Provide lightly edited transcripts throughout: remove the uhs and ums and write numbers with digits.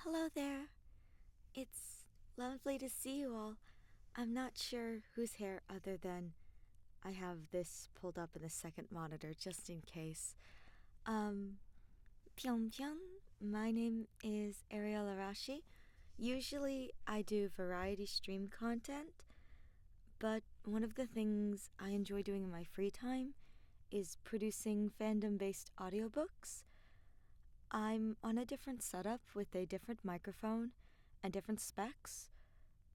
Hello there. It's lovely to see you all. I'm not sure who's here other than I have this pulled up in the second monitor just in case. Pyong. My name is Ariel Arashi. Usually I do variety stream content, but one of the things I enjoy doing in my free time is producing fandom-based audiobooks. I'm on a different setup with a different microphone and different specs,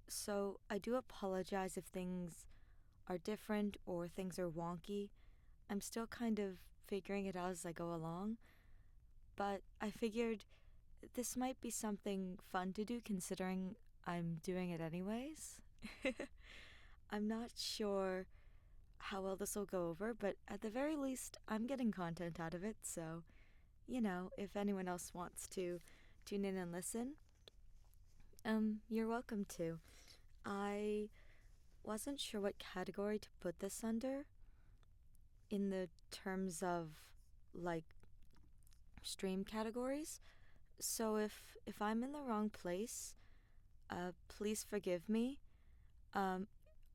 so I do apologize if things are different or things are wonky. I'm still kind of figuring it out as I go along, but I figured this might be something fun to do considering I'm doing it anyways. I'm not sure how well this will go over, but at the very least, I'm getting content out of it, so if anyone else wants to tune in and listen, you're welcome to. I wasn't sure what category to put this under in the terms of, like, stream categories. So if I'm in the wrong place, please forgive me.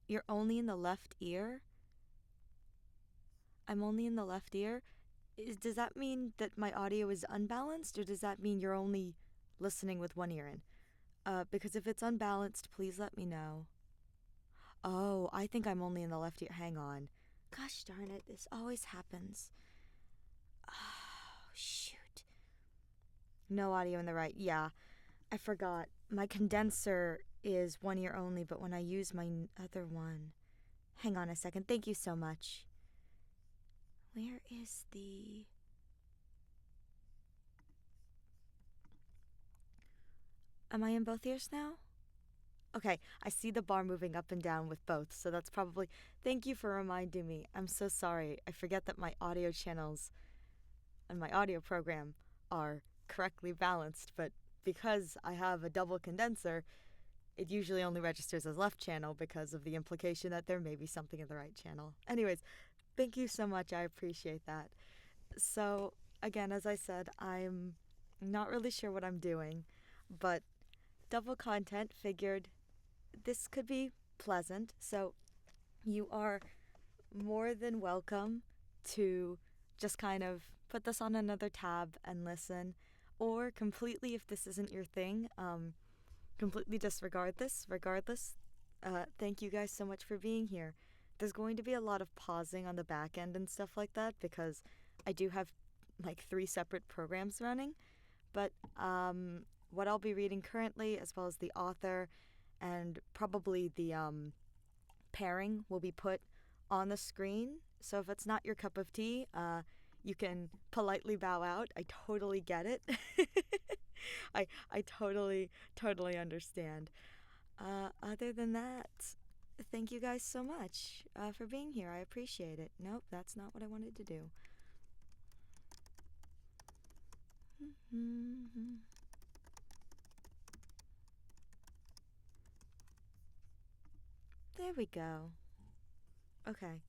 You're only in the left ear. I'm only in the left ear. Does that mean that my audio is unbalanced, or does that mean you're only listening with one ear in? Because if it's unbalanced, please let me know. Oh, I think I'm only in the left ear. Hang on. Gosh darn it, this always happens. Oh, shoot. No audio in the right. Yeah, I forgot. My condenser is one ear only, but when I use my other one... Hang on a second. Thank you so much. Where is the... Am I in both ears now? Okay, I see the bar moving up and down with both, so that's probably... Thank you for reminding me. I'm so sorry. I forget that my audio channels and my audio program are correctly balanced, but because I have a double condenser, it usually only registers as left channel because of the implication that there may be something in the right channel. Anyways, thank you so much. I appreciate that. So, again, as I said, I'm not really sure what I'm doing, but double content, figured this could be pleasant. So you are more than welcome to just kind of put this on another tab and listen, or completely, if this isn't your thing, completely disregard this. Regardless, thank you guys so much for being here. There's going to be a lot of pausing on the back end and stuff like that because I do have like 3 separate programs running, but what I'll be reading currently, as well as the author and probably the pairing, will be put on the screen. So if it's not your cup of tea, you can politely bow out. I totally get it. I totally understand. Other than that, thank you guys so much for being here. I appreciate it. Nope, that's not what I wanted to do. There we go. Okay.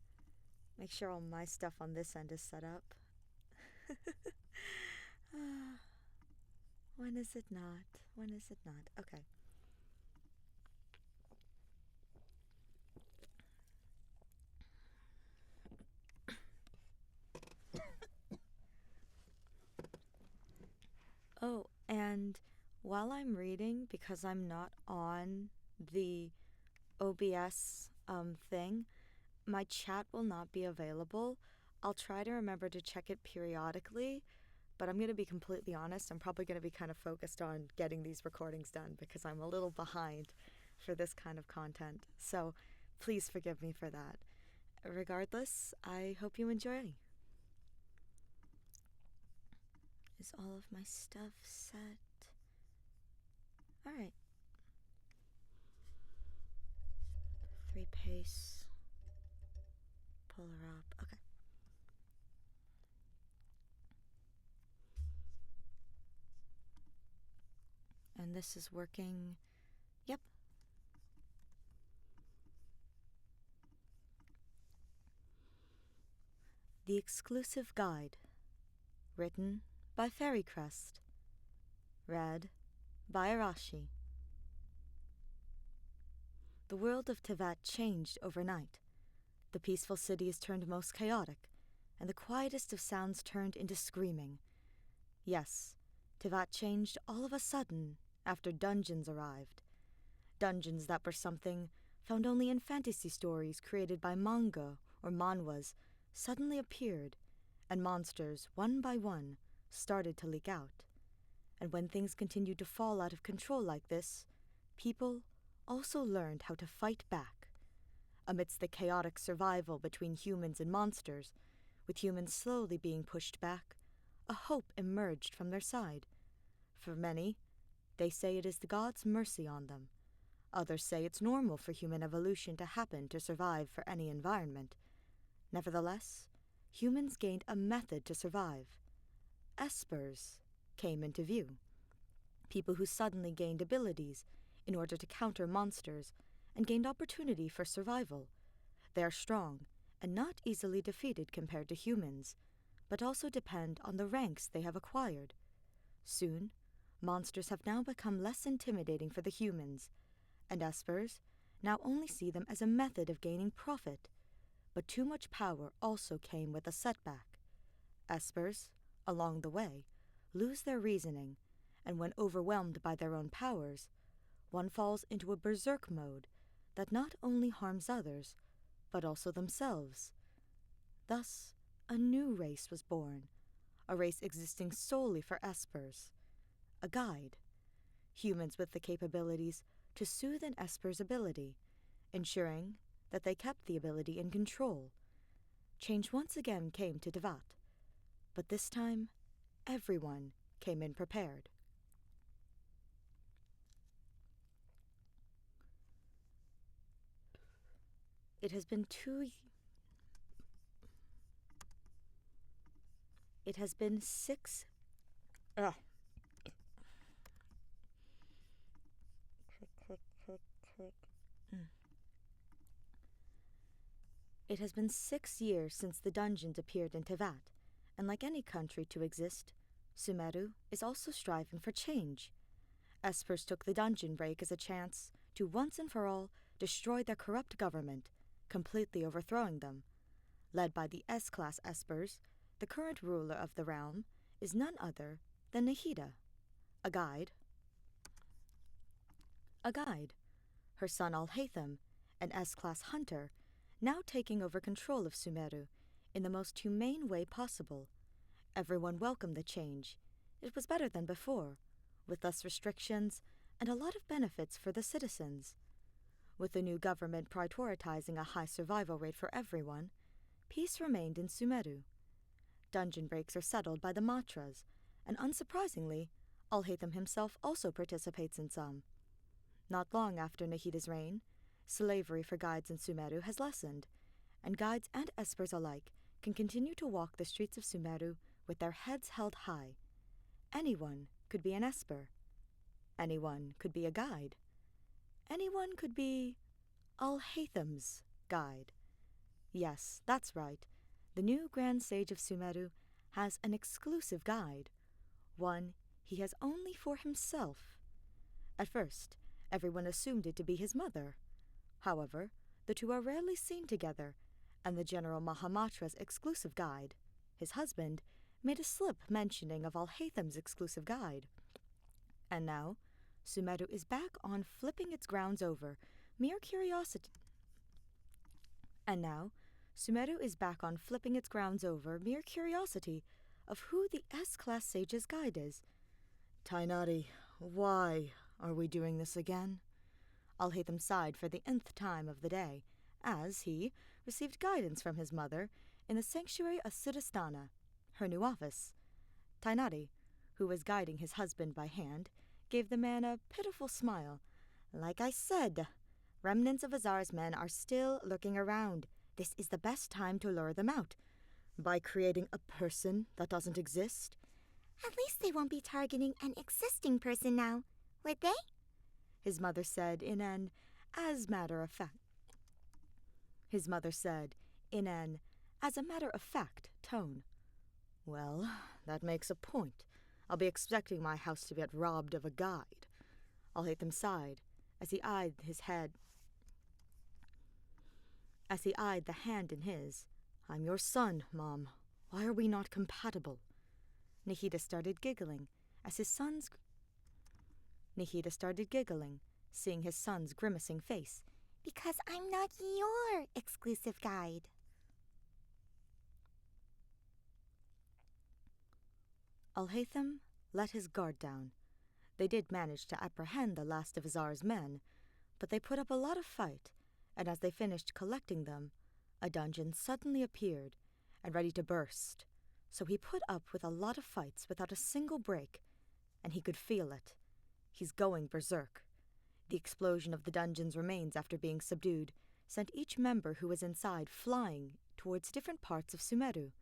Make sure all my stuff on this end is set up. When is it not? When is it not? Okay. Oh, and while I'm reading, because I'm not on the OBS thing, my chat will not be available. I'll try to remember to check it periodically, but I'm going to be completely honest. I'm probably going to be kind of focused on getting these recordings done because I'm a little behind for this kind of content. So please forgive me for that. Regardless, I hope you enjoy. Is all of my stuff set? Alright. 3 pace. Pull her up. Okay. And this is working. Yep. The Exclusive Guide. Written by Fairycrest. Read by Arashi. The world of Tevat changed overnight. The peaceful cities turned most chaotic, and the quietest of sounds turned into screaming. Yes, Tevat changed all of a sudden after dungeons arrived. Dungeons that were something found only in fantasy stories created by manga or manhwas suddenly appeared, and monsters, one by one, started to leak out. And when things continued to fall out of control like this, people also learned how to fight back. Amidst the chaotic survival between humans and monsters, with humans slowly being pushed back, a hope emerged from their side. For many, they say it is the gods' mercy on them. Others say it's normal for human evolution to happen to survive for any environment. Nevertheless, humans gained a method to survive. Espers came into view. People who suddenly gained abilities in order to counter monsters and gained opportunity for survival. They are strong and not easily defeated compared to humans, but also depend on the ranks they have acquired. Soon, monsters have now become less intimidating for the humans, and espers now only see them as a method of gaining profit. But too much power also came with a setback. Espers, along the way, lose their reasoning, and when overwhelmed by their own powers, one falls into a berserk mode that not only harms others, but also themselves. Thus, a new race was born, a race existing solely for espers, a guide. Humans with the capabilities to soothe an esper's ability, ensuring that they kept the ability in control. Change once again came to Tevat, but this time, everyone came in prepared. It has been 2 It has been 6 Ugh. It has been 6 years since the dungeons appeared in Tevat, and like any country to exist, Sumeru is also striving for change. Espers took the dungeon break as a chance to once and for all destroy their corrupt government, completely overthrowing them. Led by the S-class Espers, the current ruler of the realm is none other than Nahida, a guide. Her son Alhaitham, an S-class hunter, now taking over control of Sumeru in the most humane way possible. Everyone welcomed the change. It was better than before, with less restrictions and a lot of benefits for the citizens. With the new government prioritizing a high survival rate for everyone, peace remained in Sumeru. Dungeon breaks are settled by the matras, and unsurprisingly, Alhaitham himself also participates in some. Not long after Nahida's reign, slavery for guides in Sumeru has lessened, and guides and espers alike can continue to walk the streets of Sumeru with their heads held high. Anyone could be an esper. Anyone could be a guide. Anyone could be Alhaitham's guide. Yes, that's right. The new Grand Sage of Sumeru has an exclusive guide, one he has only for himself. At first, everyone assumed it to be his mother. However, the two are rarely seen together, and the General Mahamatra's exclusive guide, his husband, made a slip mentioning of Alhaitham's exclusive guide. And now, Sumeru is back on flipping its grounds over mere curiosity. Of who the S-class sage's guide is. Tainari, why are we doing this again? Alhaitham sighed for the nth time of the day, as he received guidance from his mother in the sanctuary of Siddhasthana, her new office. Tainari, who was guiding his husband by hand, gave the man a pitiful smile. Like I said, remnants of Azar's men are still lurking around. This is the best time to lure them out. By creating a person that doesn't exist? At least they won't be targeting an existing person now, would they? His mother said in an as a matter of fact tone. Well, that makes a point. I'll be expecting my house to get robbed of a guide. Alhaitham sighed as he eyed the hand in his. "I'm your son, Mom. Why are we not compatible?" Nahida started giggling, seeing his son's grimacing face. "Because I'm not your exclusive guide." Alhaitham let his guard down. They did manage to apprehend the last of Azar's men, but they put up a lot of fight, and as they finished collecting them, a dungeon suddenly appeared and ready to burst. So he put up with a lot of fights without a single break, and he could feel it. He's going berserk. The explosion of the dungeon's remains after being subdued sent each member who was inside flying towards different parts of Sumeru.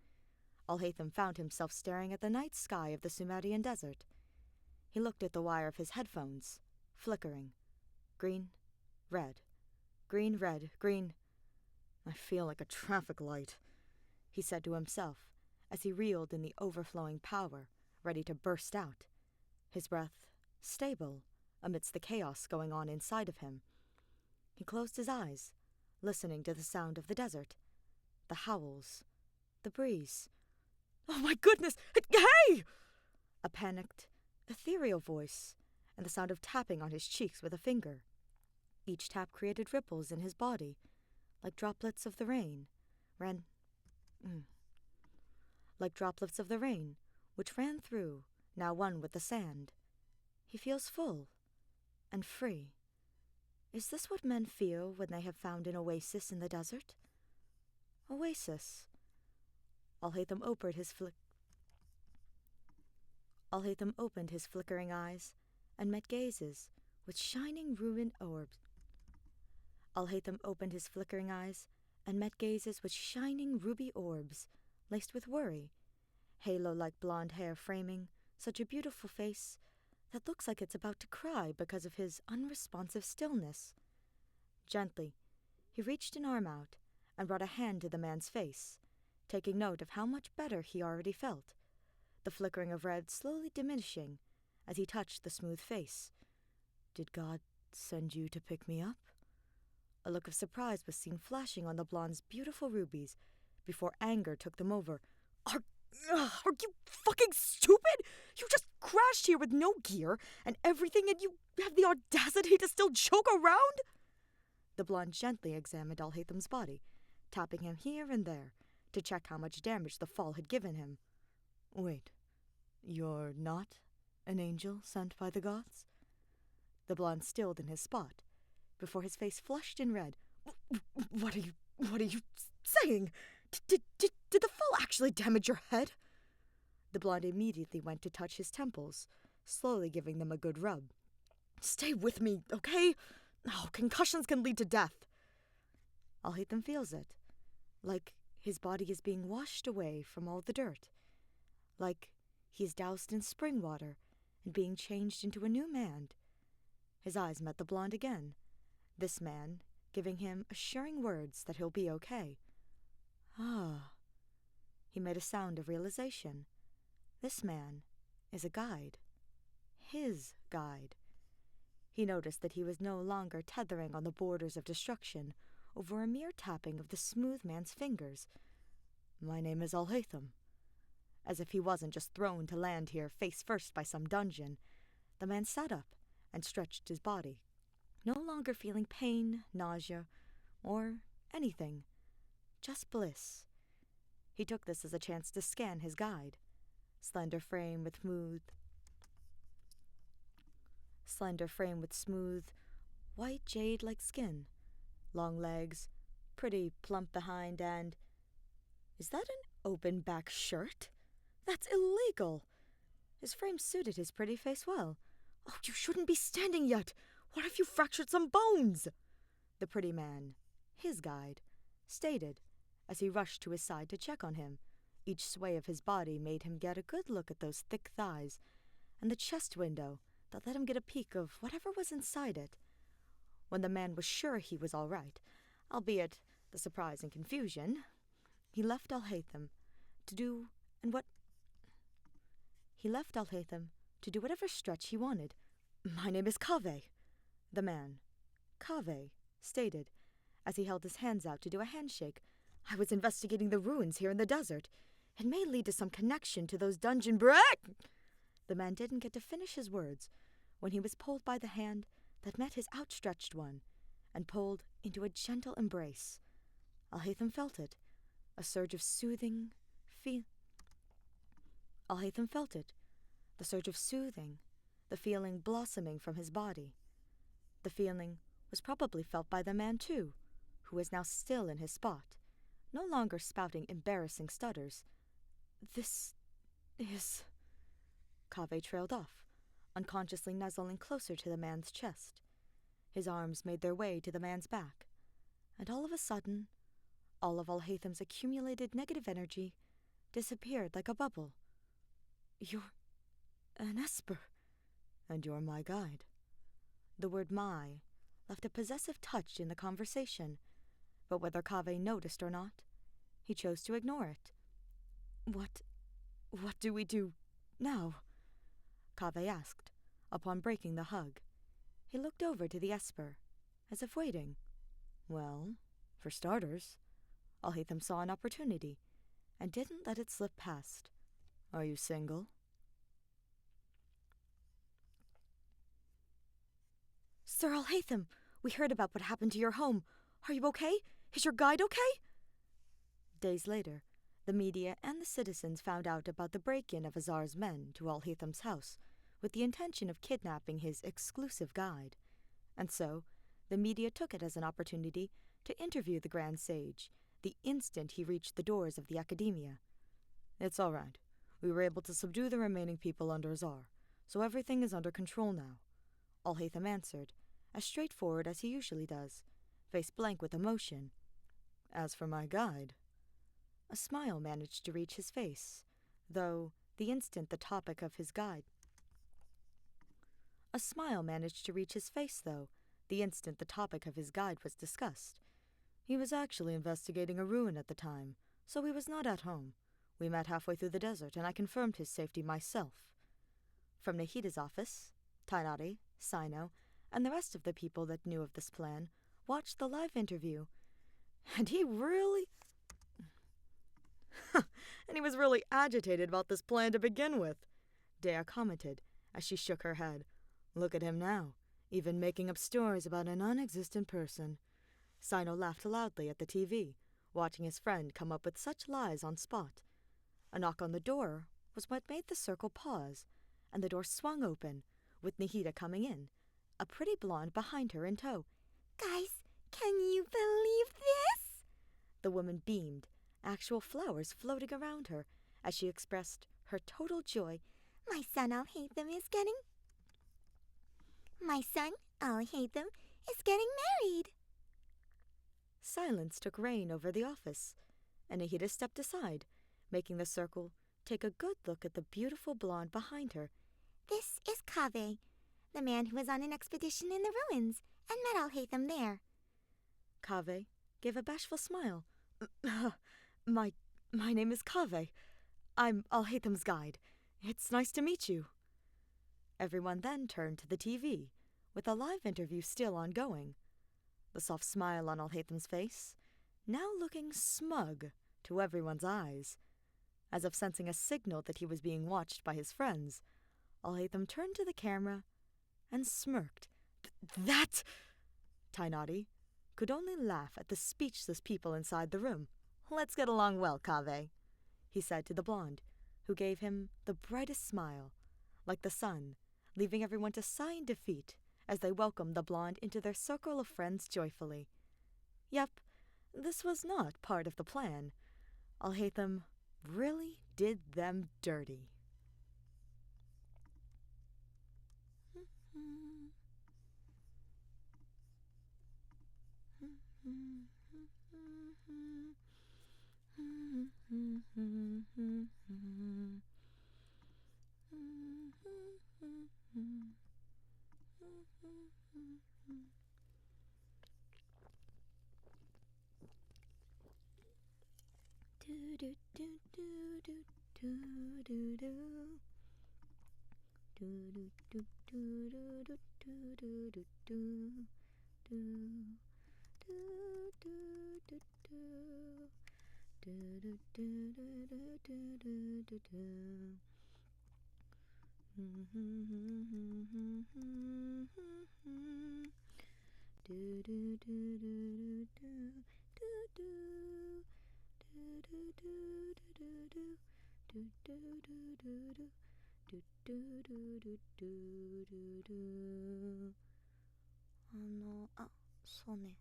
Alhaitham found himself staring at the night sky of the Sumerian desert. He looked at the wire of his headphones, flickering. Green, red, green, red, green. "I feel like a traffic light," he said to himself as he reeled in the overflowing power, ready to burst out. His breath stable amidst the chaos going on inside of him. He closed his eyes, listening to the sound of the desert, the howls, the breeze. "Oh my goodness! Hey!" A panicked, ethereal voice, and the sound of tapping on his cheeks with a finger. Each tap created ripples in his body, like droplets of the rain, which ran through, now one with the sand. He feels full and free. Is this what men feel when they have found an oasis in the desert? Oasis. Alhaitham opened his flickering eyes and met gazes with shining ruby orbs. Laced with worry, halo-like blonde hair framing such a beautiful face that looks like it's about to cry because of his unresponsive stillness. Gently, he reached an arm out and brought a hand to the man's face, taking note of how much better he already felt, the flickering of red slowly diminishing as he touched the smooth face. "Did God send you to pick me up?" A look of surprise was seen flashing on the blonde's beautiful rubies before anger took them over. Are you fucking stupid? You just crashed here with no gear and everything, and you have the audacity to still joke around? The blonde gently examined Alhaitham's body, tapping him here and there to check how much damage the fall had given him. "Wait, you're not an angel sent by the gods?" The blonde stilled in his spot, before his face flushed in red. What are you saying? Did the fall actually damage your head?" The blonde immediately went to touch his temples, slowly giving them a good rub. "Stay with me, okay? Oh, concussions can lead to death." Alhaitham feels it, like his body is being washed away from all the dirt, like he is doused in spring water and being changed into a new man. His eyes met the blonde again, this man giving him assuring words that he'll be okay. Ah. He made a sound of realization. This man is a guide. His guide. He noticed that he was no longer tethering on the borders of destruction over a mere tapping of the smooth man's fingers. "My name is Alhaitham." As if he wasn't just thrown to land here face first by some dungeon, the man sat up and stretched his body, no longer feeling pain, nausea, or anything, just bliss. He took this as a chance to scan his guide. Slender frame with smooth, white jade-like skin, long legs, pretty plump behind, and... Is that an open-back shirt? That's illegal! His frame suited his pretty face well. "Oh, you shouldn't be standing yet! What if you fractured some bones?" The pretty man, his guide, stated as he rushed to his side to check on him. Each sway of his body made him get a good look at those thick thighs and the chest window that let him get a peek of whatever was inside it. When the man was sure he was all right, albeit the surprise and confusion, he left Alhaitham to do whatever stretch he wanted. My name is Kaveh, the man, Kaveh, stated, as he held his hands out to do a handshake. I was investigating the ruins here in the desert. It may lead to some connection to those dungeon The man didn't get to finish his words when he was pulled by the hand that met his outstretched one and pulled into a gentle embrace. Alhaitham felt it, a surge of soothing Alhaitham felt it, the surge of soothing, the feeling blossoming from his body. The feeling was probably felt by the man too, who was now still in his spot, no longer spouting embarrassing stutters. This is... Kaveh trailed off, unconsciously nuzzling closer to the man's chest. His arms made their way to the man's back, and all of a sudden, all of Alhaitham's accumulated negative energy disappeared like a bubble. You're an Esper, and you're my guide. The word my left a possessive touch in the conversation, but whether Kaveh noticed or not, he chose to ignore it. What do we do now? Kaveh asked, upon breaking the hug. He looked over to the Esper, as if waiting. Well, for starters, Alhaitham saw an opportunity, and didn't let it slip past. Are you single? Sir Alhaitham, we heard about what happened to your home. Are you okay? Is your guide okay? Days later, the media and the citizens found out about the break-in of Azar's men to Alhaitham's house, with the intention of kidnapping his exclusive guide. And so, the media took it as an opportunity to interview the Grand Sage, the instant he reached the doors of the Academia. It's all right. We were able to subdue the remaining people under Azar, so everything is under control now, Alhaitham answered, as straightforward as he usually does, face blank with emotion. As for my guide... A smile managed to reach his face, though the instant the topic of his guide... A smile managed to reach his face, though, the instant the topic of his guide was discussed. He was actually investigating a ruin at the time, so he was not at home. We met halfway through the desert, and I confirmed his safety myself. From Nahida's office, Tainari, Sino, and the rest of the people that knew of this plan watched the live interview. And he was really agitated about this plan to begin with, Dea commented as she shook her head. Look at him now, even making up stories about a non-existent person. Sino laughed loudly at the TV, watching his friend come up with such lies on spot. A knock on the door was what made the circle pause, and the door swung open, with Nahida coming in, a pretty blonde behind her in tow. Guys, can you believe this? The woman beamed, actual flowers floating around her, as she expressed her total joy. My son Alhaitham is married. Silence took reign over the office, and Nahida stepped aside, making the circle take a good look at the beautiful blonde behind her. This is Kaveh, the man who was on an expedition in the ruins and met Alhaitham there. Kaveh gave a bashful smile. My name is Kaveh. I'm Alhaitham's guide. It's nice to meet you. Everyone then turned to the TV, with the live interview still ongoing. The soft smile on Alhaitham's face, now looking smug to everyone's eyes. As if sensing a signal that he was being watched by his friends, Alhaitham turned to the camera and smirked. That... Tainari could only laugh at the speechless people inside the room. Let's get along well, Kaveh, he said to the blonde, who gave him the brightest smile, like the sun, leaving everyone to sigh in defeat as they welcomed the blonde into their circle of friends joyfully. Yep, this was not part of the plan. Alhaitham really did them dirty. そうね。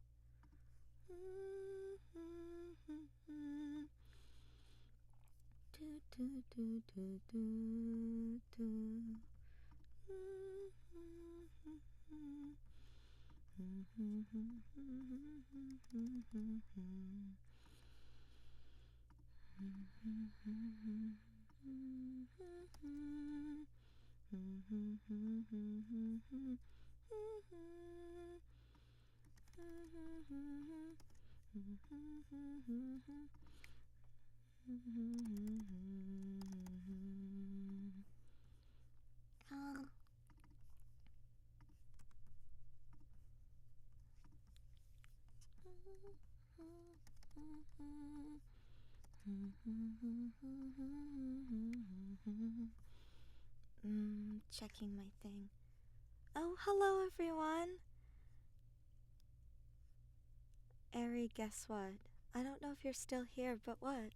Checking my thing. Oh, hello everyone. Ari, guess what? I don't know if you're still here, but what?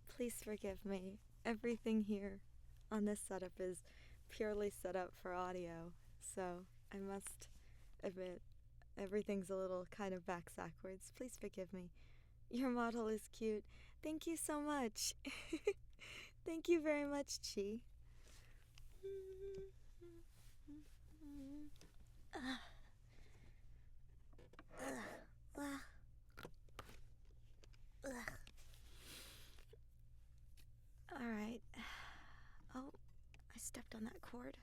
Please forgive me. Everything here on this setup is purely set up for audio, so I must admit everything's a little kind of backwards. Please forgive me. Your model is cute. Thank you so much. Thank you very much, Chi. Alright. Oh, I stepped on that cord.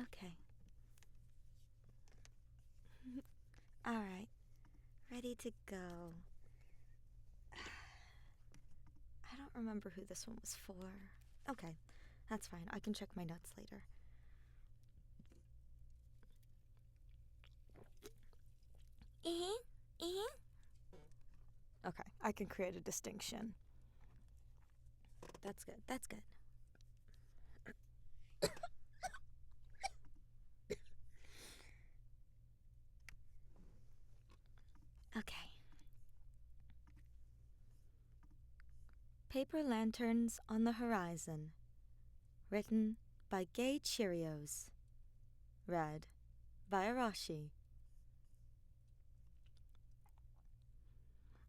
Okay. Alright. Ready to go. I don't remember who this one was for. Okay, that's fine. I can check my notes later. Okay, I can create a distinction. That's good. That's good. Okay. Paper Lanterns on the Horizon. Written by Gay Cheerios. Read by Arashi.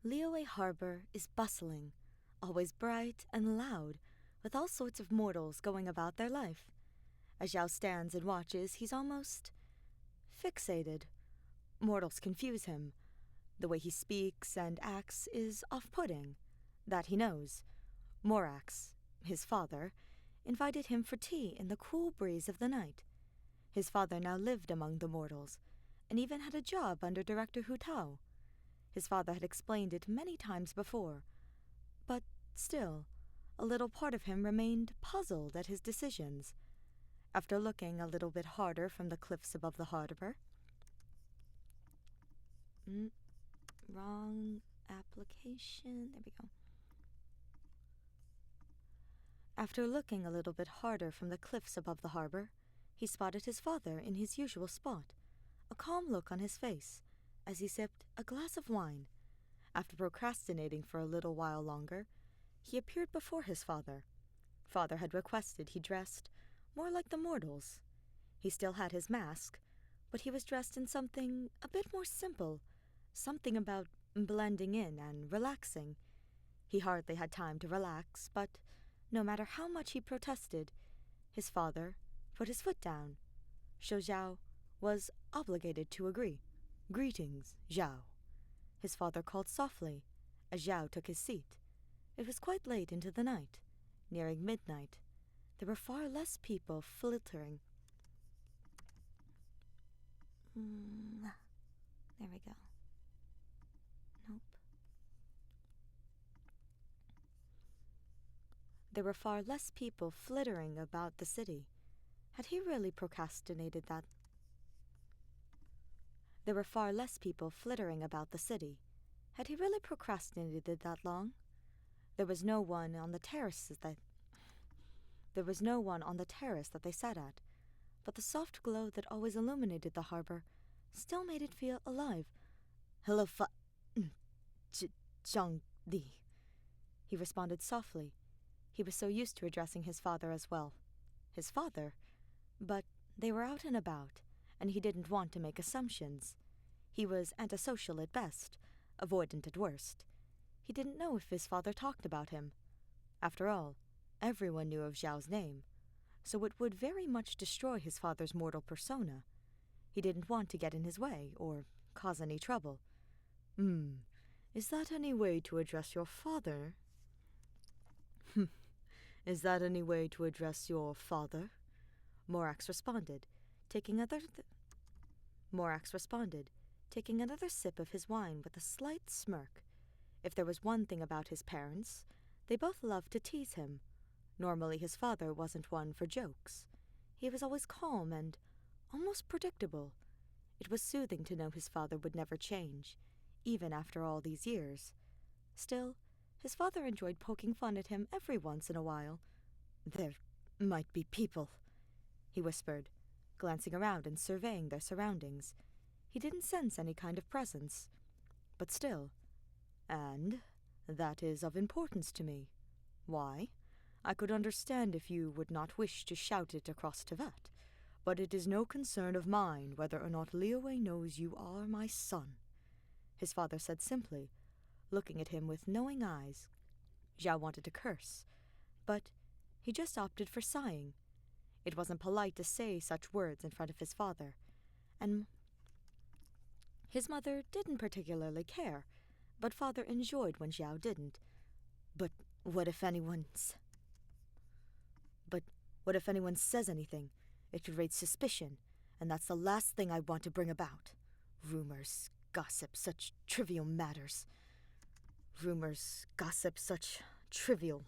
Liyue Harbor is bustling, always bright and loud, with all sorts of mortals going about their life. As Zhao stands and watches, he's almost fixated. Mortals confuse him. The way he speaks and acts is off-putting. That he knows. Morax, his father, invited him for tea in the cool breeze of the night. His father now lived among the mortals, and even had a job under Director Hu Tao. His father had explained it many times before, but still, a little part of him remained puzzled at his decisions. After looking a little bit harder from the cliffs above the harbor... Wrong application. There we go. After looking a little bit harder from the cliffs above the harbor, he spotted his father in his usual spot, a calm look on his face, as he sipped a glass of wine. After procrastinating for a little while longer, he appeared before his father. Father had requested he dressed more like the mortals. He still had his mask, but he was dressed in something a bit more simple, something about blending in and relaxing. He hardly had time to relax, but no matter how much he protested, his father put his foot down. Zhao was obligated to agree. "Greetings, Zhao." His father called softly, as Zhao took his seat. It was quite late into the night, nearing midnight. There were far less people filtering. There we go. Nope. There were far less people flittering about the city. Had he really procrastinated that? There were far less people flittering about the city. Had he really procrastinated that long? There was no one on the terraces that they sat at, but the soft glow that always illuminated the harbor still made it feel alive. Hello, Zhang Li. He responded softly. He was so used to addressing his father as well. His father? But they were out and about, and he didn't want to make assumptions. He was antisocial at best, avoidant at worst. He didn't know if his father talked about him. After all, everyone knew of Zhao's name, so it would very much destroy his father's mortal persona. He didn't want to get in his way or cause any trouble. Is that any way to address your father? Is that any way to address your father? Morax responded, taking another sip of his wine with a slight smirk. If there was one thing about his parents, they both loved to tease him. Normally his father wasn't one for jokes. He was always calm and almost predictable. It was soothing to know his father would never change, even after all these years. Still, his father enjoyed poking fun at him every once in a while. There might be people, he whispered, glancing around and surveying their surroundings. He didn't sense any kind of presence. But still. And that is of importance to me. Why? I could understand if you would not wish to shout it across Tibet, but it is no concern of mine whether or not Liyue knows you are my son, his father said simply, looking at him with knowing eyes. Zhao wanted to curse, but he just opted for sighing. It wasn't polite to say such words in front of his father, and his mother didn't particularly care, but father enjoyed when Zhao didn't. But what if anyone says anything? It could raise suspicion, and that's the last thing I want to bring about. Rumors, gossip, such trivial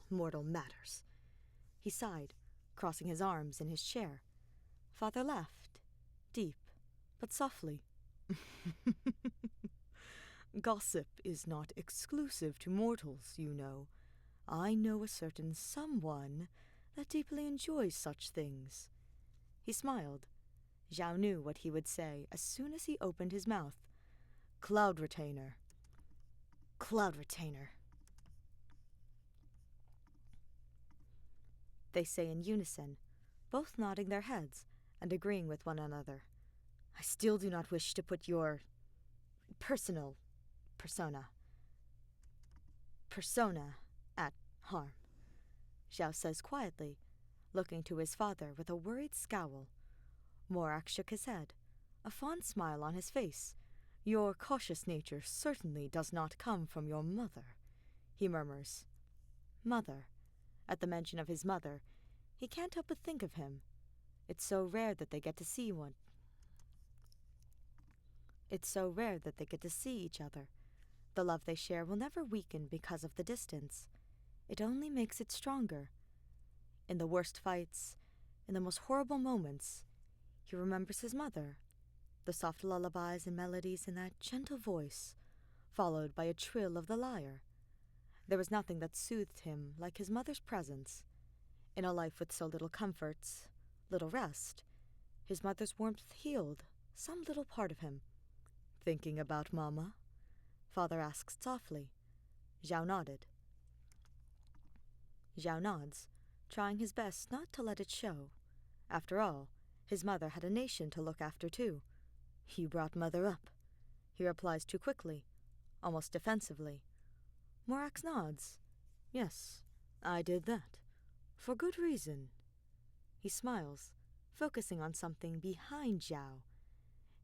mortal matters. He sighed, crossing his arms in his chair. Father laughed, deep, but softly. Gossip is not exclusive to mortals, you know. I know a certain someone that deeply enjoys such things. He smiled. Zhao knew what he would say as soon as he opened his mouth. Cloud Retainer. They say in unison, both nodding their heads and agreeing with one another. I still do not wish to put your persona at harm, Zhao says quietly, looking to his father with a worried scowl. Morak shook his head, a fond smile on his face. Your cautious nature certainly does not come from your mother, he murmurs. Mother. At the mention of his mother, he can't help but think of him. It's so rare that they get to see each other. The love they share will never weaken because of the distance. It only makes it stronger. In the worst fights, in the most horrible moments, he remembers his mother, the soft lullabies and melodies in that gentle voice, followed by a trill of the lyre. There was nothing that soothed him like his mother's presence. In a life with so little comforts, little rest, his mother's warmth healed some little part of him. Thinking about Mama? Father asked softly. Zhao nodded. Zhao nods, trying his best not to let it show. After all, his mother had a nation to look after too. You brought Mother up, he replies too quickly, almost defensively. Morax nods. Yes, I did that. For good reason. He smiles, focusing on something behind Zhao.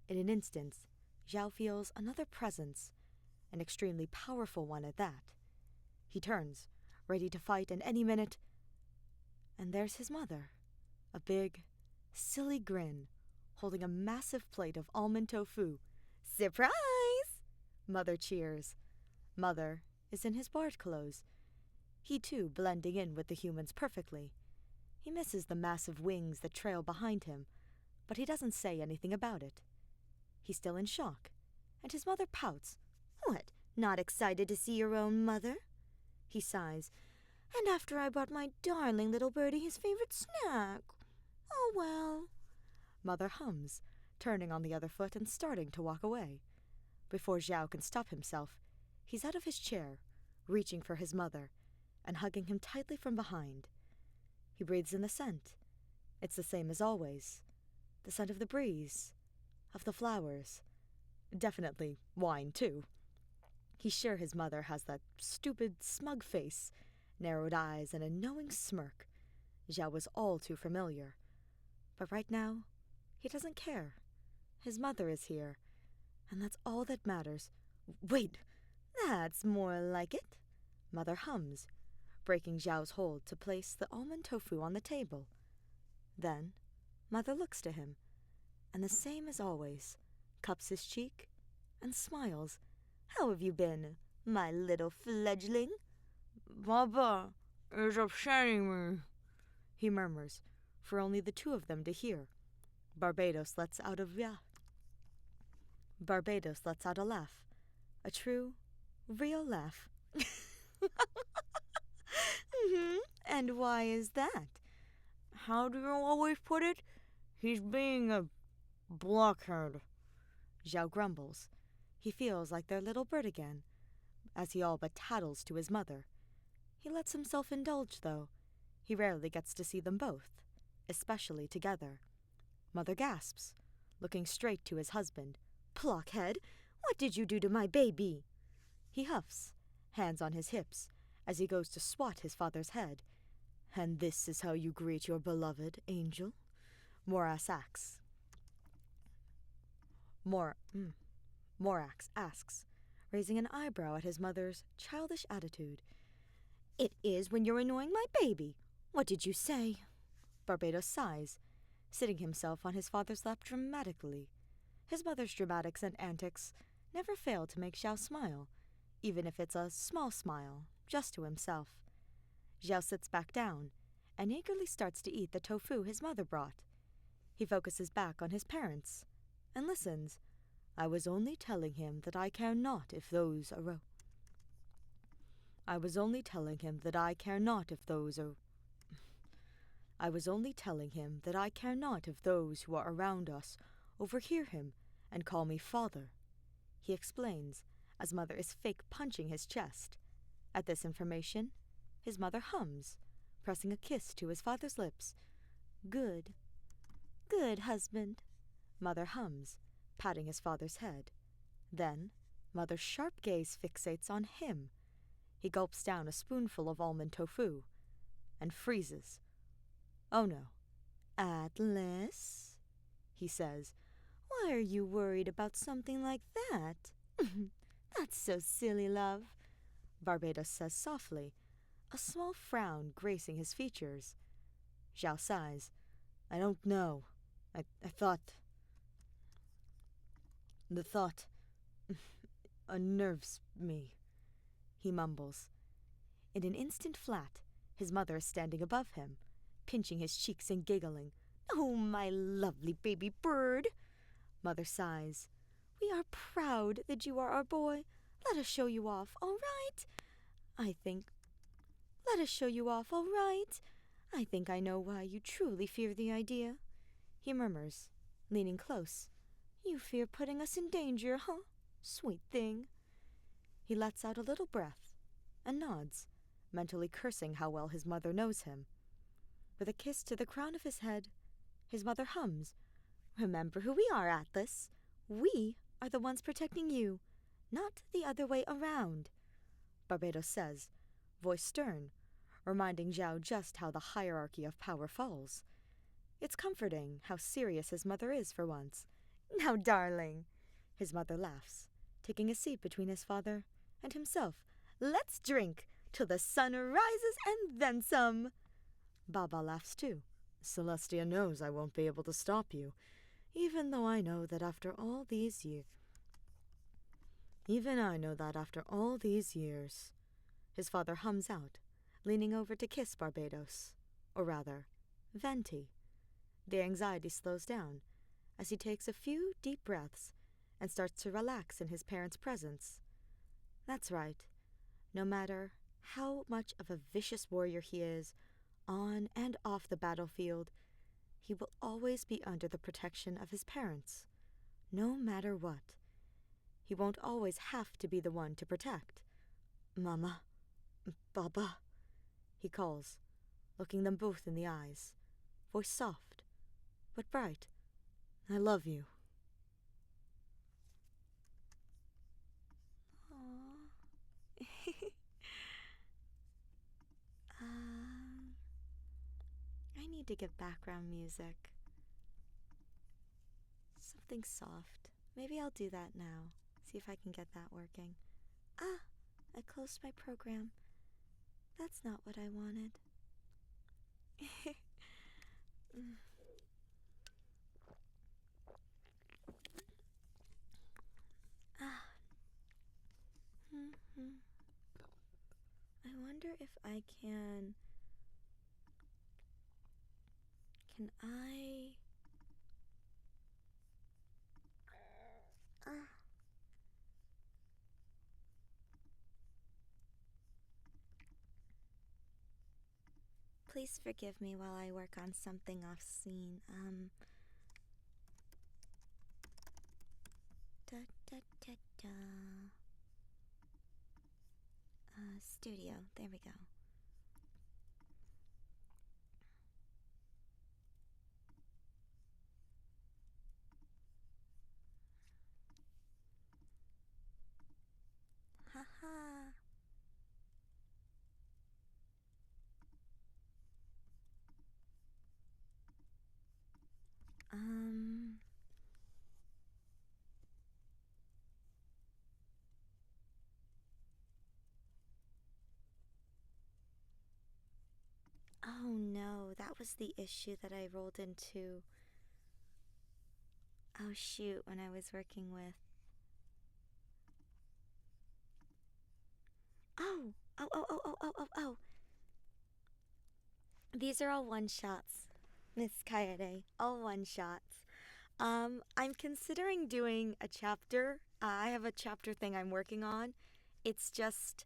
In an instant, Zhao feels another presence, an extremely powerful one at that. He turns, ready to fight in any minute, and there's his mother, a big, silly grin, holding a massive plate of almond tofu. Surprise! Mother cheers. Mother is in his bard clothes. he too blending in with the humans perfectly. He misses the massive wings that trail behind him, but he doesn't say anything about it. He's still in shock, and his mother pouts. What, not excited to see your own mother? He sighs. And after I bought my darling little birdie his favorite snack. Oh well. Mother hums, turning on the other foot and starting to walk away. Before Zhao can stop himself, he's out of his chair, reaching for his mother, and hugging him tightly from behind. He breathes in the scent. It's the same as always. The scent of the breeze, of the flowers. Definitely wine, too. He's sure his mother has that stupid, smug face, narrowed eyes, and a knowing smirk. Zhao was all too familiar. But right now, he doesn't care. His mother is here, and that's all that matters. Wait, that's more like it. Mother hums, breaking Zhao's hold to place the almond tofu on the table. Then, Mother looks to him, and the same as always, cups his cheek and smiles. How have you been, my little fledgling? Papa is upsetting me, he murmurs, for only the two of them to hear. Barbados lets out a laugh. A true, real laugh. And why is that? How do you always put it? He's being a blockhead. Zhao grumbles. He feels like their little bird again, as he all but tattles to his mother. He lets himself indulge, though. He rarely gets to see them both, especially together. Mother gasps, looking straight to his husband. Blockhead, what did you do to my baby? He huffs, hands on his hips, as he goes to swat his father's head. And this is how you greet your beloved angel? Morax asks, raising an eyebrow at his mother's childish attitude. It is when you're annoying my baby. What did you say? Barbados sighs, sitting himself on his father's lap dramatically. His mother's dramatics and antics never fail to make Zhao smile, even if it's a small smile, just to himself. Zhao sits back down and eagerly starts to eat the tofu his mother brought. He focuses back on his parents and listens. I was only telling him that I care not if those are... I was only telling him that I care not if those who are around us overhear him and call me father, he explains, as Mother is fake punching his chest. At this information, his mother hums, pressing a kiss to his father's lips. Good. Good, husband. Mother hums, patting his father's head. Then, Mother's sharp gaze fixates on him. He gulps down a spoonful of almond tofu and freezes. Oh no. Atlas, he says. Why are you worried about something like that? That's so silly, love, Barbados says softly, a small frown gracing his features. Zhao sighs. I don't know. I thought... The thought unnerves me, he mumbles. In an instant flat, his mother is standing above him, pinching his cheeks and giggling. Oh, my lovely baby bird. Mother sighs. We are proud that you are our boy. Let us show you off, all right? Let us show you off, all right? I think I know why you truly fear the idea, he murmurs, leaning close. You fear putting us in danger, huh? Sweet thing. He lets out a little breath and nods, mentally cursing how well his mother knows him. With a kiss to the crown of his head, his mother hums. Remember who we are, Atlas. We are the ones protecting you, not the other way around, Barbados says, voice stern, reminding Zhao just how the hierarchy of power falls. It's comforting how serious his mother is for once. Now, darling, his mother laughs, taking a seat between his father and himself. Let's drink till the sun rises and then some. Baba laughs too. Celestia knows I won't be able to stop you, even though I know that after all these years... His father hums out, leaning over to kiss Barbados. Or rather, Venti. The anxiety slows down as he takes a few deep breaths and starts to relax in his parents' presence. That's right. No matter how much of a vicious warrior he is, on and off the battlefield, he will always be under the protection of his parents, no matter what. He won't always have to be the one to protect. Mama, Baba, he calls, looking them both in the eyes, voice soft, but bright. I love you. Aww. I need to get background music. Something soft. Maybe I'll do that now. See if I can get that working. Ah, I closed my program. That's not what I wanted. Ah. I wonder if I can... Can I... Ah. Please forgive me while I work on something off-scene. Da da da da. Studio. There we go. Haha. Oh no, that was the issue that I rolled into. Oh shoot, when I was working with... Oh. These are all one-shots, Miss Kaede. All one-shots. I'm considering doing a chapter. I have a chapter thing I'm working on. It's just,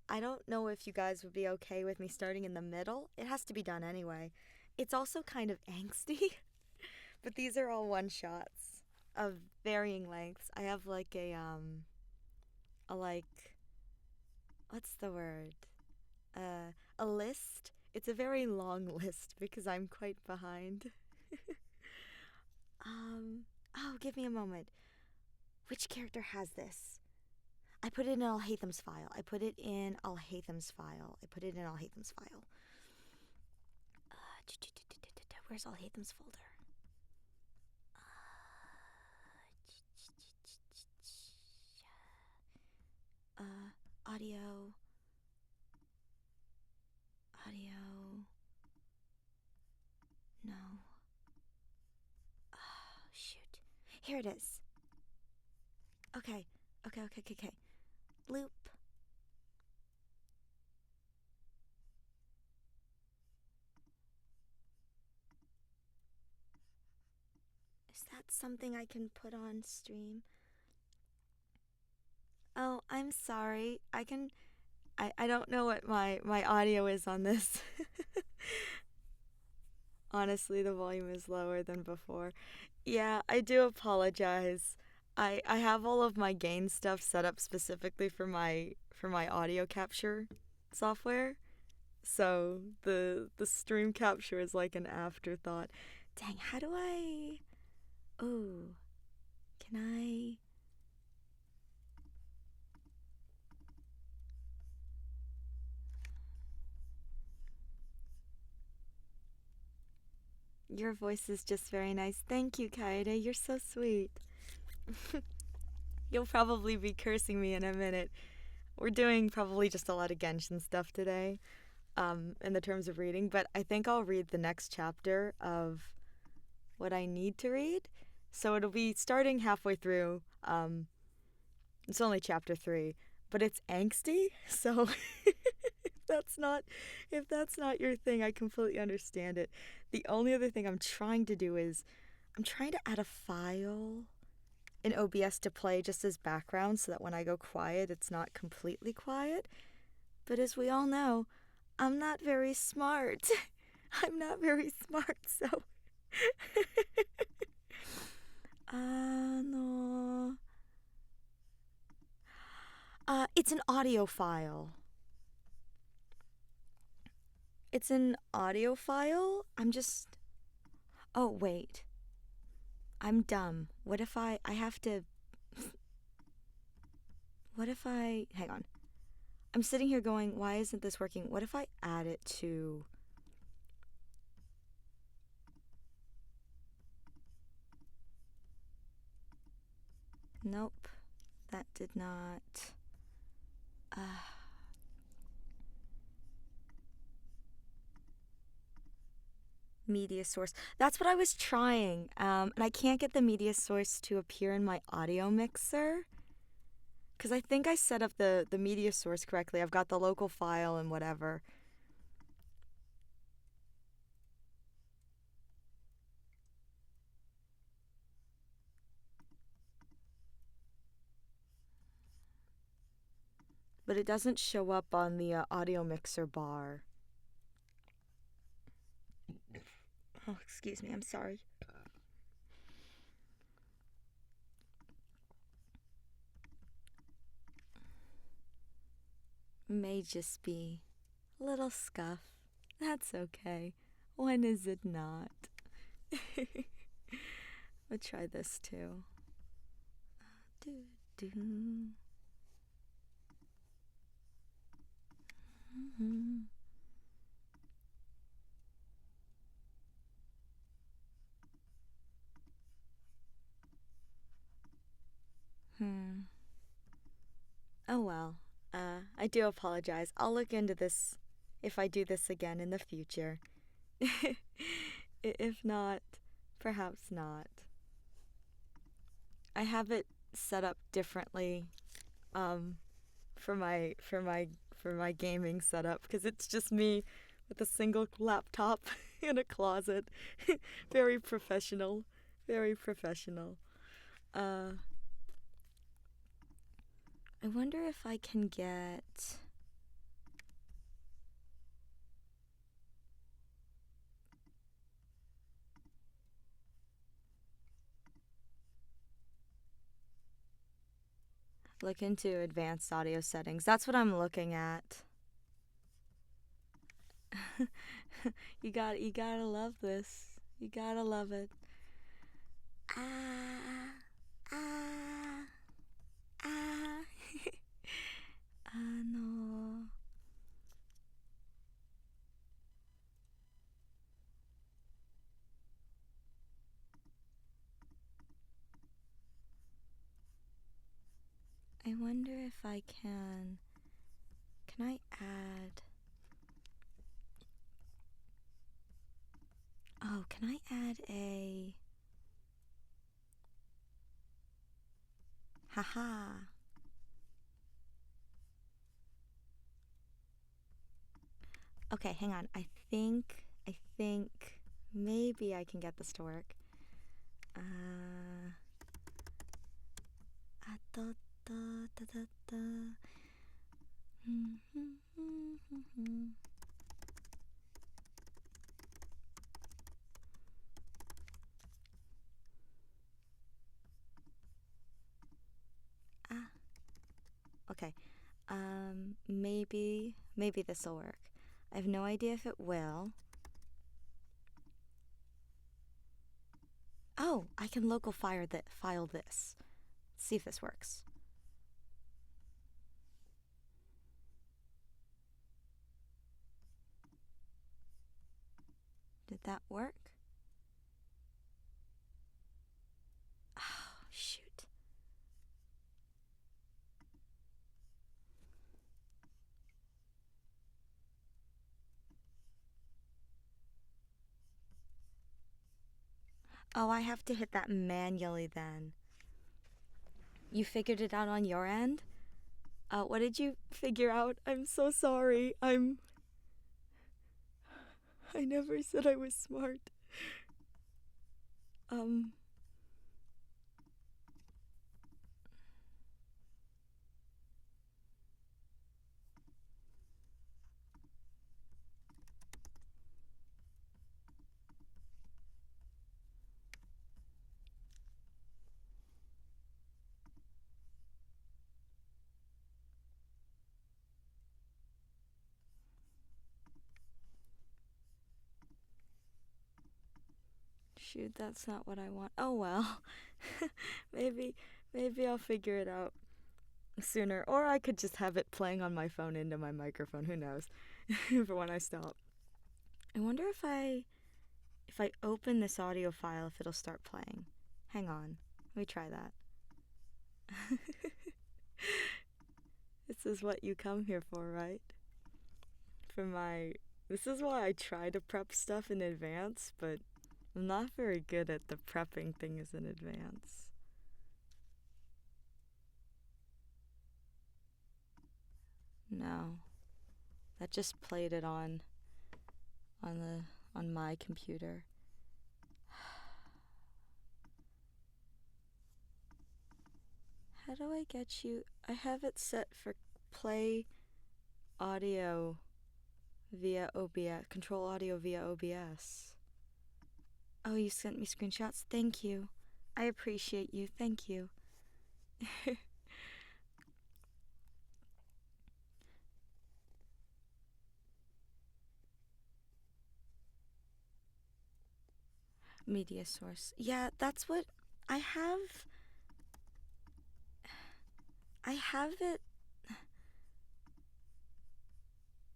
I don't know if you guys would be okay with me starting in the middle. It has to be done anyway. It's also kind of angsty, but these are all one-shots of varying lengths. I have like what's the word? A list. It's a very long list because I'm quite behind. Oh, give me a moment. Which character has this? I put it in Alhatham's file. Where's Alhatham's folder? Audio. No. Oh, shoot. Here it is. Okay. Loop. Is that something I can put on stream? Oh, I'm sorry. I don't know what my audio is on this. Honestly, the volume is lower than before. Yeah, I do apologize. I have all of my gain stuff set up specifically for my audio capture software. So the stream capture is like an afterthought. Dang, how do I... Oh, can I... Your voice is just very nice. Thank you, Kaede. You're so sweet. You'll probably be cursing me in a minute. We're doing probably just a lot of Genshin stuff today, in the terms of reading, but I think I'll read the next chapter of what I need to read. So it'll be starting halfway through. It's only chapter 3, but it's angsty, so if that's not your thing, I completely understand it. The only other thing I'm trying to do is I'm trying to add a file in OBS to play just as background so that when I go quiet, it's not completely quiet. But as we all know, I'm not very smart. I'm not very smart, so. No. It's an audio file. It's an audio file? I'm just. Oh, wait. I'm dumb. What if I have to. What if I. Hang on. I'm sitting here going, why isn't this working? What if I add it to. Nope. That did not. Media source. That's what I was trying. And I can't get the media source to appear in my audio mixer. Because I think I set up the media source correctly. I've got the local file and whatever. But it doesn't show up on the audio mixer bar. Oh, excuse me, I'm sorry. May just be a little scuff. That's okay. When is it not? I'll try this too. Do, do. Mm-hmm. Oh well. I do apologize. I'll look into this if I do this again in the future. If not, perhaps not. I have it set up differently for my gaming setup because it's just me with a single laptop in a closet. Very professional. Very professional. I wonder if I can get. Look into advanced audio settings. That's what I'm looking at. You gotta love this. You gotta love it. No. I wonder if I can. Can I add? Oh, can I add a. Haha. Okay, hang on. I think maybe I can get this to work. Okay. Maybe this will work. I have no idea if it will. Oh, I can local file this. See if this works. Did that work? Oh, shoot. Oh, I have to hit that manually then. You figured it out on your end? What did you figure out? I'm so sorry. I never said I was smart. Um, shoot, that's not what I want. Oh well. maybe, maybe I'll figure it out sooner. Or I could just have it playing on my phone into my microphone. Who knows? For when I stop. I wonder if I open this audio file, if it'll start playing. Hang on. Let me try that. This is what you come here for, right? For my. This is why I try to prep stuff in advance, but I'm not very good at the prepping things in advance. No. That just played it on my computer. How do I get you? I have it set for play audio via OBS, control audio via OBS. Oh, you sent me screenshots? Thank you. I appreciate you. Thank you. Media source. Yeah, that's what I have. I have it.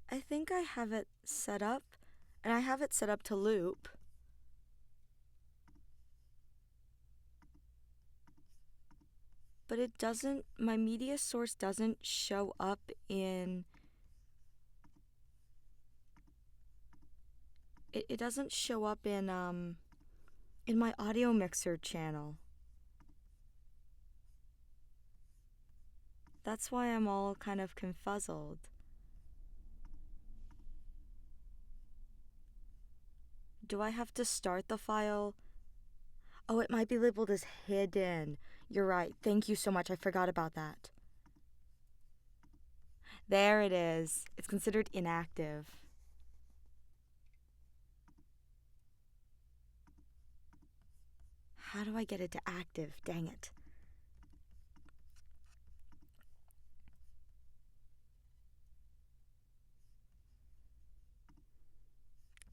I think I have it set up, and I have it set up to loop. But it doesn't, my media source doesn't show up it doesn't show up in my audio mixer channel. That's why I'm all kind of confuzzled. Do I have to start the file? Oh, it might be labeled as hidden. You're right. Thank you so much. I forgot about that. There it is. It's considered inactive. How do I get it to active? Dang it.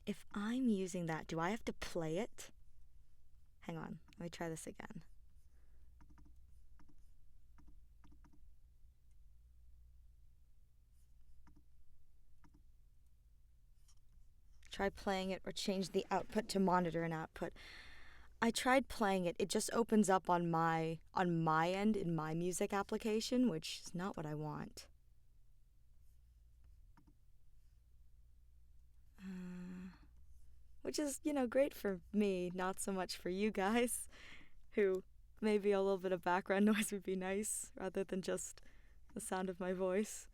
If I'm using that, do I have to play it? Hang on. Let me try this again. Try playing it or change the output to monitor and output. I tried playing it. It just opens up on my end in my music application, which is not what I want. Which is, great for me, not so much for you guys, who maybe a little bit of background noise would be nice rather than just the sound of my voice.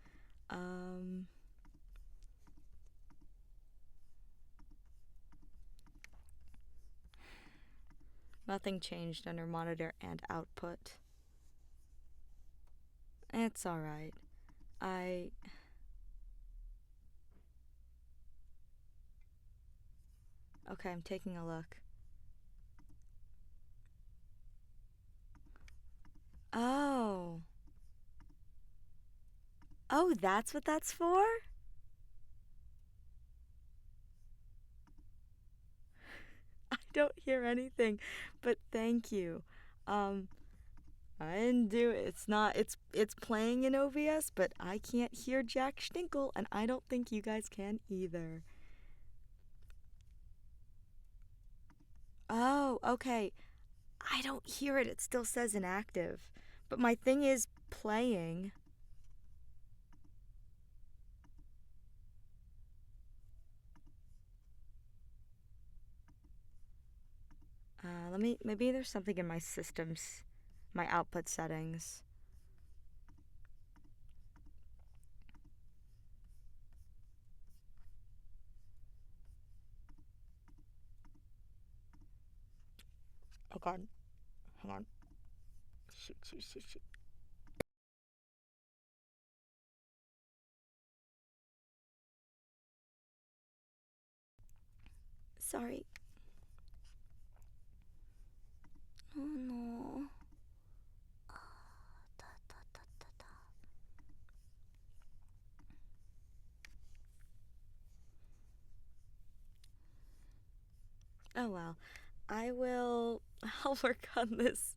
Nothing changed under monitor and output. It's alright. Okay, I'm taking a look. Oh. Oh, that's what that's for? I don't hear anything, but thank you. I didn't do it. It's playing in OBS, but I can't hear Jack Stinkle, and I don't think you guys can either. Oh, okay. I don't hear it. It still says inactive. But my thing is playing. Maybe there's something in my output settings. Hang on. Hang on. Shoot. Sorry. Oh no. Oh well. I'll work on this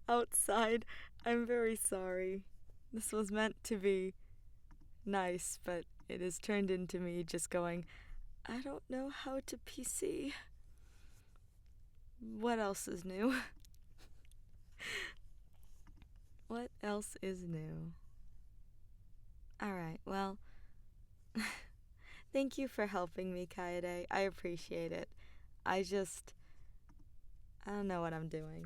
outside. I'm very sorry. This was meant to be nice, but it has turned into me just going, I don't know how to PC. What else is new? What else is new? Alright, well, thank you for helping me, Kaede. I appreciate it. I don't know what I'm doing.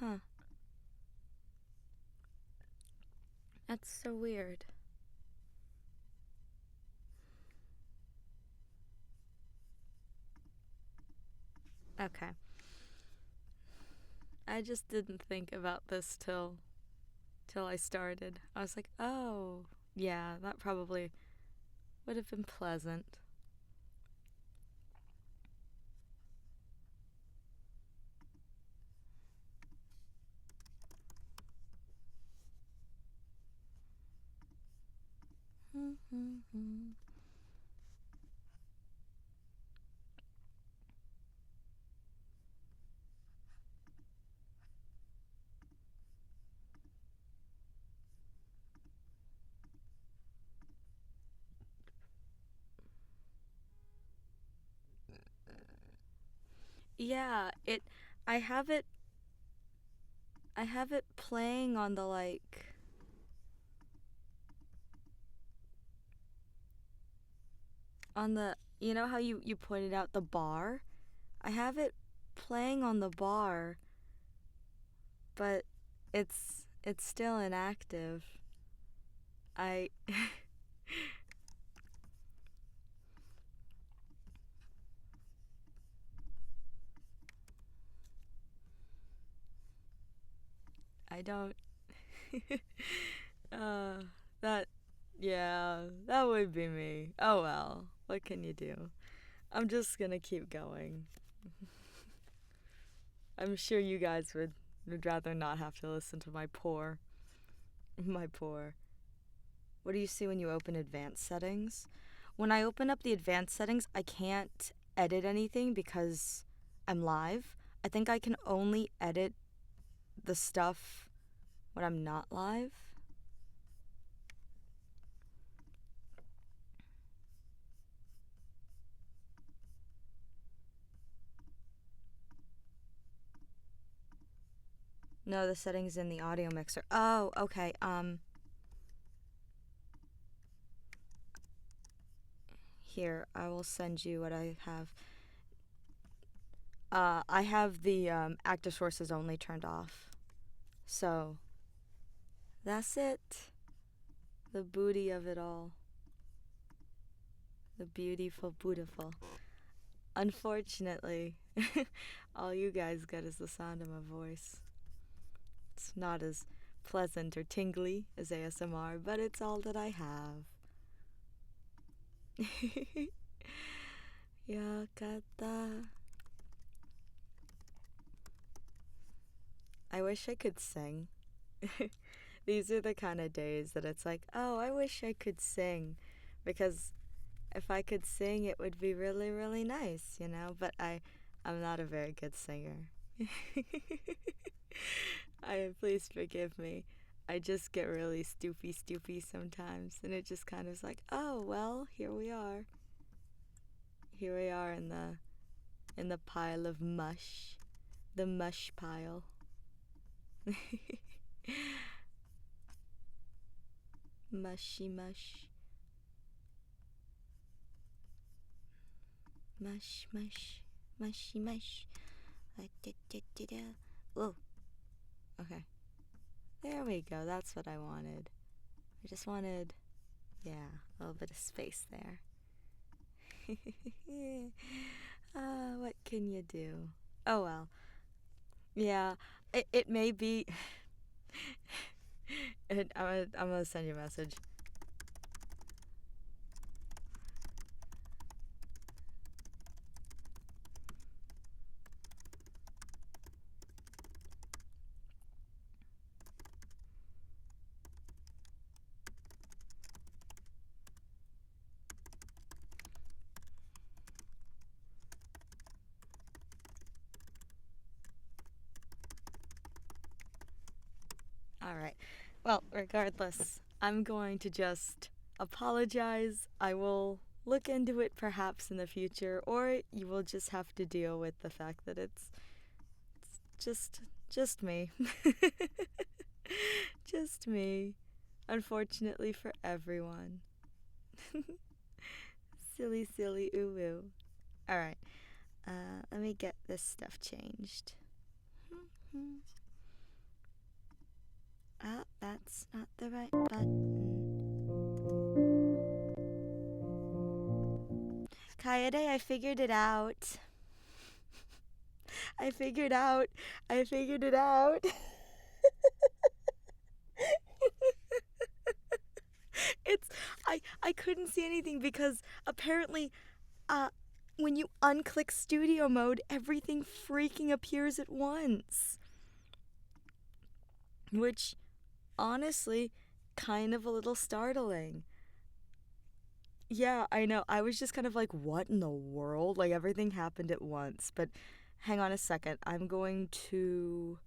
Huh. That's so weird. Okay. I just didn't think about this till I started. I was like, oh, yeah, that probably would have been pleasant. Yeah, I have it playing on the on the, you know how you pointed out the bar? I have it playing on the bar, but it's still inactive. I I don't uh that yeah, that would be me. Oh well, what can you do? I'm just gonna keep going. I'm sure you guys would rather not have to listen to my poor. What do you see when you open advanced settings? When I open up the advanced settings, I can't edit anything because I'm live. I think I can only edit the stuff when I'm not live. No, the settings in the audio mixer. Oh, okay. Here, I will send you what I have. I have the active sources only turned off. So, that's it. The booty of it all. The beautiful. Unfortunately, all you guys get is the sound of my voice. It's not as pleasant or tingly as ASMR, but it's all that I have. Yakata. I wish I could sing. These are the kind of days that it's like, oh, I wish I could sing. Because if I could sing, it would be really, really nice, you know? But I'm not a very good singer. Please forgive me. I just get really stoopy sometimes, and it just kind of is like, oh well, here we are. Here we are in the pile of mush, the mush pile. Mushy mush. Mush. Mushy mush. Whoa. Okay. There we go. That's what I wanted. I just wanted, yeah, a little bit of space there. What can you do? Oh well. Yeah, it may be. I'm gonna send you a message. Alright. Well, regardless, I'm going to just apologize. I will look into it perhaps in the future, or you will just have to deal with the fact that it's just me. Just me. Unfortunately for everyone. Silly, silly, ooh ooh. Alright. Let me get this stuff changed. Ah, that's not the right button. Kaede, I figured it out. I figured it out. I couldn't see anything because apparently when you unclick studio mode, everything freaking appears at once. Which honestly kind of a little startling. Yeah, I know. I was just kind of like, what in the world? Like everything happened at once. But hang on a second. I'm going to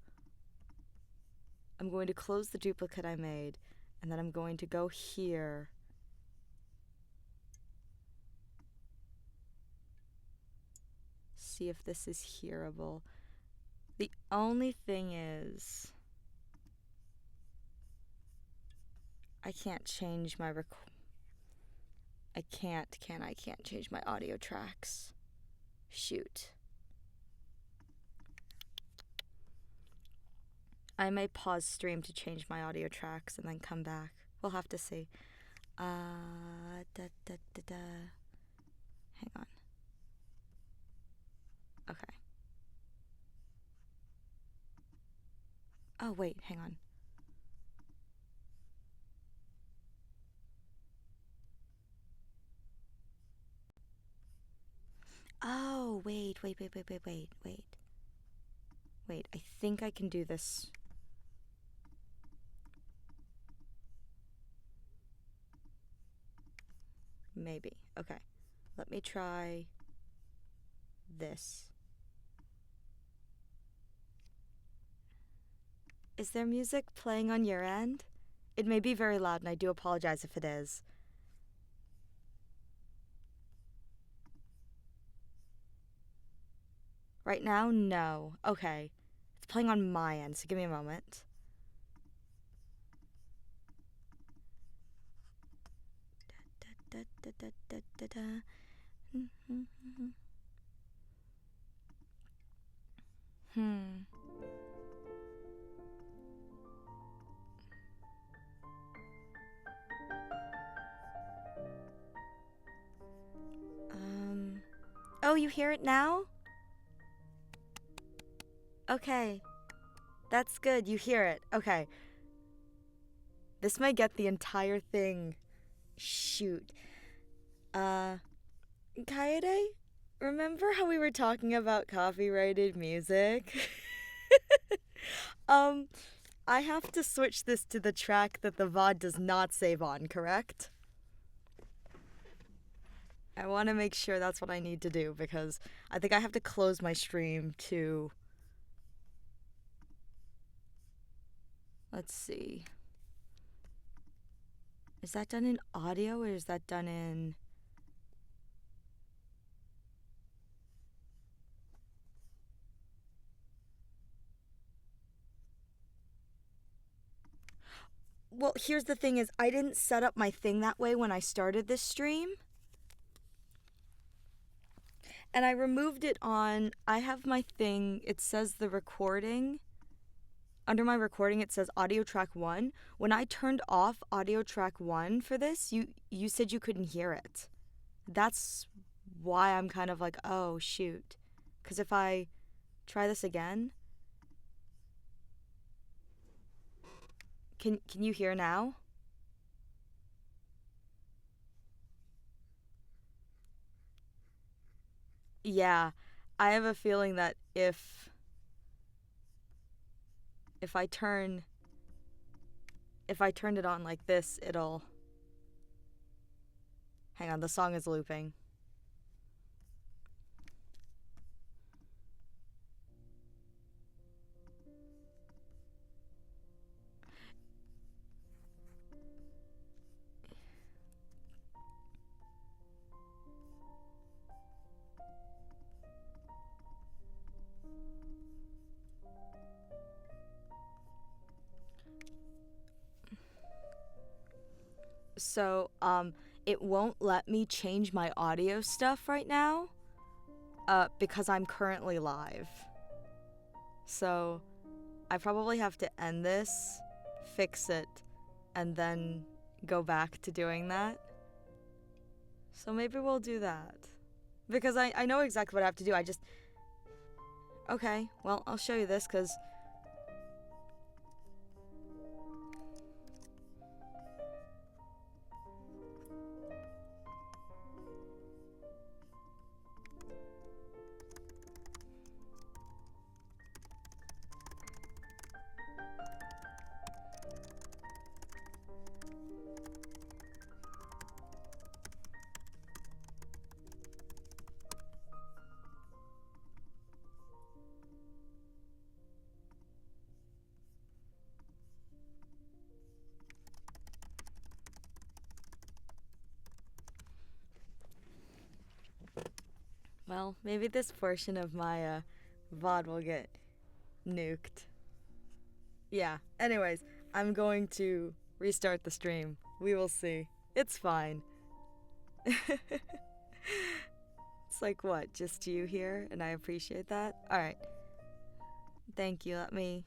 close the duplicate I made, and then I'm going to go here. See if this is hearable. The only thing is I can't change my I can't change my audio tracks. Shoot. I may pause stream to change my audio tracks and then come back. We'll have to see. Hang on. Okay. Oh, wait, hang on. Oh, wait. Wait, I think I can do this. Maybe. Okay. Let me try this. Is there music playing on your end? It may be very loud, and I do apologize if it is. Right now, no. Okay. It's playing on my end, so give me a moment. Oh, you hear it now? Okay. That's good. You hear it. Okay. This might get the entire thing. Shoot. Kaede? Remember how we were talking about copyrighted music? I have to switch this to the track that the VOD does not save on, correct? I want to make sure that's what I need to do because I think I have to close my stream to... Let's see. Is that done in audio or is that done in... Well, here's the thing is I didn't set up my thing that way when I started this stream. And I removed it on... I have my thing, it says the recording. under my recording it says audio track 1. When I turned off audio track 1 for this, you said you couldn't hear it. That's why I'm kind of like, oh shoot. Cuz if I try this again, can you hear now? Yeah. I have a feeling that if I turn if I turned it on like this, it'll hang on, the song is looping. So, it won't let me change my audio stuff right now, because I'm currently live. So, I probably have to end this, fix it, and then go back to doing that. So maybe we'll do that. Because I know exactly what I have to do, I just... Okay, well, I'll show you this, because... Well, maybe this portion of my VOD will get nuked. Yeah, anyways, I'm going to restart the stream. We will see. It's fine. It's like what, just you here? And I appreciate that? Alright. Thank you. Let me